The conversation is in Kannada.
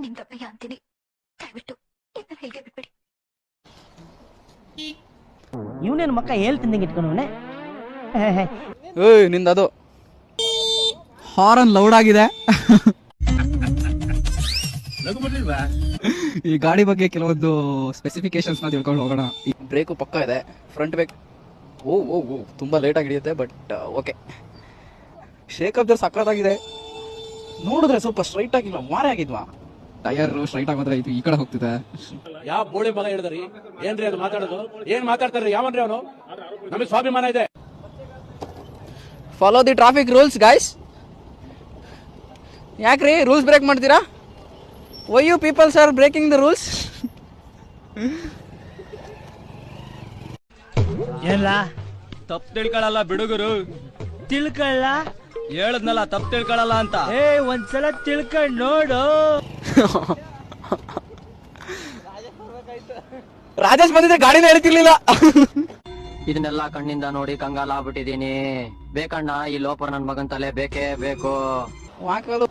ನಿಮ್ ದಪ್ಪಯ್ಯ ಅಂತೀನಿ, ದಯವಿಟ್ಟು ಇದನ್ನ ಹೇಳಿಗೆ ಬಿಟ್ಬಿಡಿ. ಇವನೇನು ಮಕ್ಕ ಹೇಳ್ತಿದ್ದಂಗೆ ಇಟ್ಕೊಂಡವನೆ. ಏಯ್ ನಿಂದದು ಹಾರನ್ ಲೌಡ್ ಆಗಿದೆ. ಈ ಗಾಡಿ ಬಗ್ಗೆ ಕೆಲವೊಂದು ಸ್ಪೆಸಿಫಿಕೇಶನ್ಸ್ ನ ತಿಳ್ಕೊಂಡು ಹೋಗೋಣ. ಈ ಬ್ರೇಕು ಪಕ್ಕ ಇದೆ, ಫ್ರಂಟ್ ಬ್ರೇಕ್ ಓ ಓ ಓ ತುಂಬಾ ಲೇಟ್ ಆಗಿ ಹಿಡಿಯುತ್ತೆ, ಬಟ್ ಓಕೆ. ಶೇಕ್ ಅಬ್ದರ್ ಸಕ್ಕತ್ತಾಗಿದೆ. ನೋಡಿದ್ರೆ ಸ್ವಲ್ಪ ಸ್ಟ್ರೈಟ್ ಆಗಿಲ್ಲ, ಮಾರೆ ಆಗಿದ್ವಾ. ಟೈರ್ ಸ್ಟ್ರೈಟ್ ಆಗೋದ್ರೆ ಇದು ಈ ಕಡೆ ಹೋಗ್ತಿದೆ. ಯಾವ ಬೋಳಿ ಮಗ ಹೇಳಿದ್ರಿ? ಏನ್ರಿ ಅದು ಮಾತಾಡೋದು? ಏನ್ ಮಾತಾಡ್ತಾರ್ರಿ? ಯಾವನ್ರಿ ಅವನು? ನಮಗೆ ಸ್ವಾಭಿಮಾನ ಇದೆ. Follow the traffic rules guys. ಯಾಕ್ರಿ ರೂಲ್ಸ್ ಬ್ರೇಕ್ ಮಾಡ್ತೀರಾ? Why you peoples are breaking the rules? ಎಲ್ಲ ತಪ್ಪು ತಿಳ್ಕೊಳ್ಳಲ್ಲ ಬಿಡುಗರು. ತಿಳ್ಕೊಳ್ಳ ಹೇಳದ್ನಲ್ಲ ತಪ್ಪು ತಿಳ್ಕೊಳ್ಳಲ್ಲ ಅಂತ. ಒಂದ್ಸಲ ತಿಳ್ಕೊಂಡ್ ನೋಡು. ರಾಜೇಶ್ ಬಂದಿದ್ರೆ ಗಾಡಿನ ಹೇಳ್ತಿರ್ಲಿಲ್ಲ. ಇದನ್ನೆಲ್ಲ ಕಣ್ಣಿಂದ ನೋಡಿ ಕಂಗಾಲ ಆಗ್ಬಿಟ್ಟಿದೀನಿ. ಬೇಕಣ್ಣ ಈ ಲೋಪರ್ ನನ್ ಮಗನ್ ತಲೆ ಬೇಕೇ ಬೇಕು. ವಾಕದು